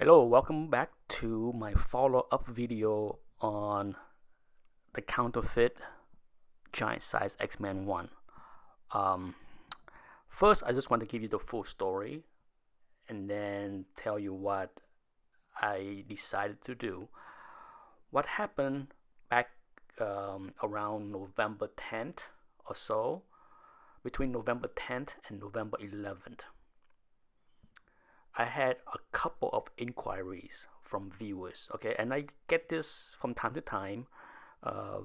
Hello, welcome back to my follow-up video on the counterfeit giant size X-Men 1. Um, First, I just want to give you the full story and then tell you what I decided to do. What happened back around November 10th or so, between November 10th and November 11th. I had a couple of inquiries from viewers, okay, and I get this from time to time.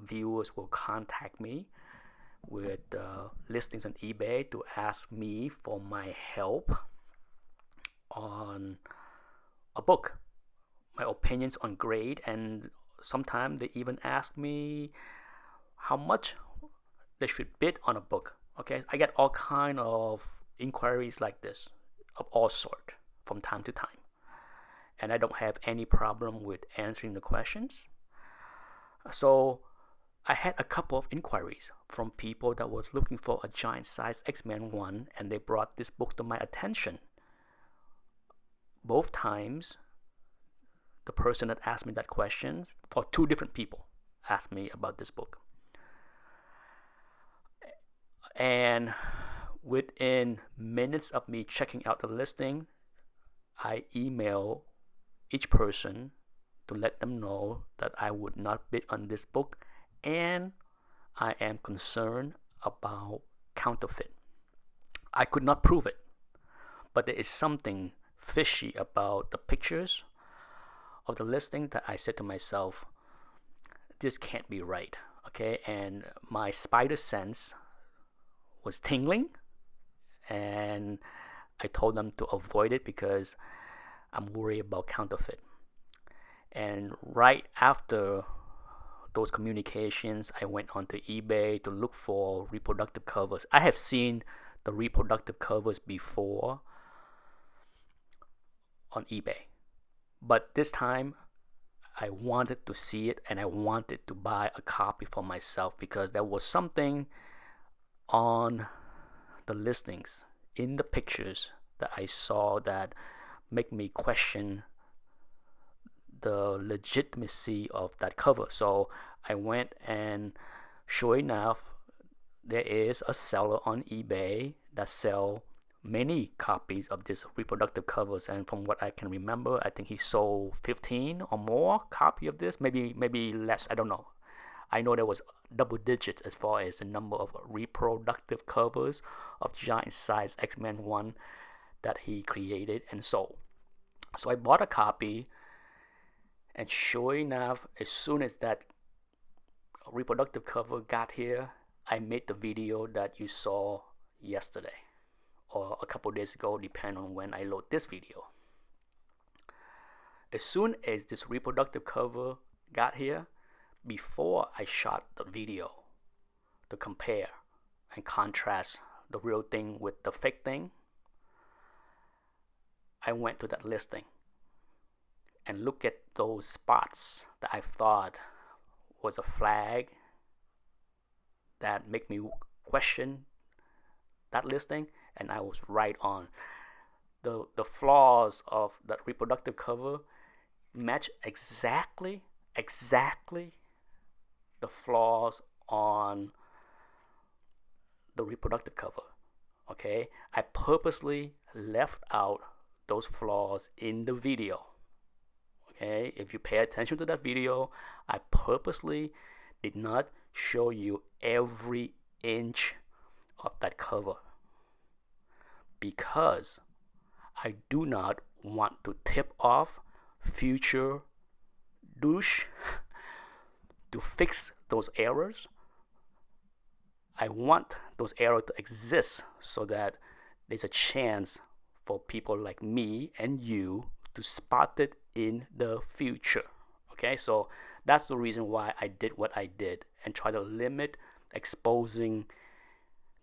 Viewers will contact me with listings on eBay to ask me for my help on a book, my opinions on grade, and sometimes they even ask me how much they should bid on a book. Okay, I get all kind of inquiries like this of all sort from time to time, and I don't have any problem with answering the questions. So I had a couple of inquiries from people that was looking for a giant size X-Men 1, and they brought this book to my attention. Both times, the person that asked me that question, for two different people, asked me about this book. And within minutes of me checking out the listing, I email each person to let them know that I would not bid on this book and I am concerned about counterfeit. I could not prove it, but there is something fishy about the pictures of the listing that I said to myself, this can't be right. Okay, and my spider sense was tingling, and I told them to avoid it because I'm worried about counterfeit. And right after those communications, I went onto eBay to look for reproductive covers. I have seen the reproductive covers before on eBay, but this time I wanted to see it and I wanted to buy a copy for myself because there was something on the listings in the pictures that I saw that make me question the legitimacy of that cover. So I went, and sure enough, there is a seller on eBay that sell many copies of these reproductive covers, and from what I can remember, I think he sold 15 or more copy of this, maybe less, I don't know. I know there was double digits as far as the number of reproductive covers of giant size X-Men 1 that he created and sold. So I bought a copy, and sure enough, as soon as that reproductive cover got here, I made the video that you saw yesterday or a couple days ago, depending on when I load this video. As soon as this reproductive cover got here, before I shot the video to compare and contrast the real thing with the fake thing, I went to that listing and look at those spots that I thought was a flag that make me question that listing, and I was right on. The flaws of that reproductive cover match exactly the flaws on the reproductive cover. Okay, I purposely left out those flaws in the video. Okay, if you pay attention to that video, I purposely did not show you every inch of that cover because I do not want to tip off future douche to fix those errors. I want those errors to exist so that there's a chance for people like me and you to spot it in the future. Okay, so that's the reason why I did what I did and try to limit exposing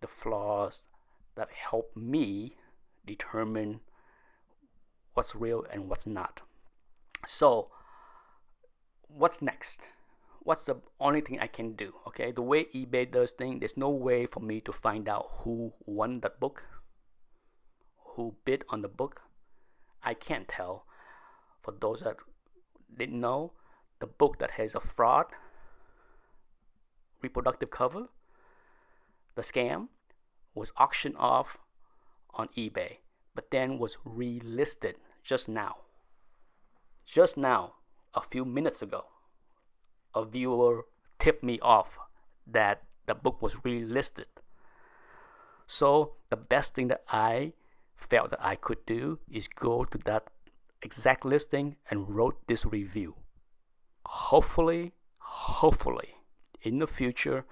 the flaws that help me determine what's real and what's not. So what's next? What's the only thing I can do? Okay, the way eBay does things, there's no way for me to find out who won that book, who bid on the book. I can't tell. For those that didn't know, the book that has a fraud reproductive cover, the scam, was auctioned off on eBay, but then was relisted just now. Just now, a few minutes ago, a viewer tipped me off that the book was relisted. So the best thing that I felt that I could do is go to that exact listing and wrote this review. Hopefully, in the future,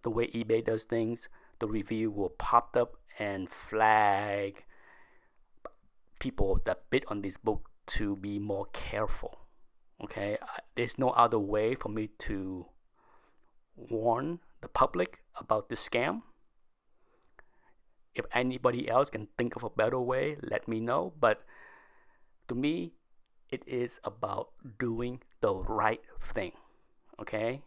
the way eBay does things, the review will pop up and flag people that bid on this book to be more careful. Okay, there's no other way for me to warn the public about this scam. If anybody else can think of a better way, let me know. But to me, it is about doing the right thing. Okay,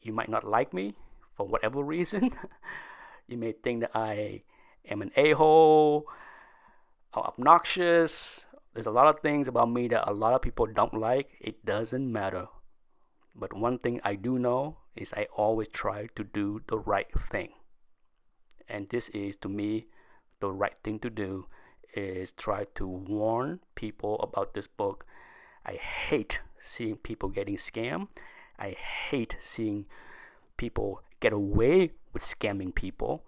you might not like me for whatever reason. You may think that I am an a-hole or obnoxious. There's a lot of things about me that a lot of people don't like. It doesn't matter. But one thing I do know is I always try to do the right thing. And this is, to me, the right thing to do is try to warn people about this book. I hate seeing people getting scammed. I hate seeing people get away with scamming people.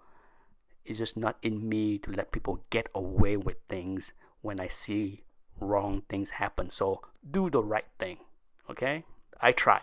It's just not in me to let people get away with things when I see wrong things happen. So do the right thing, okay? I try.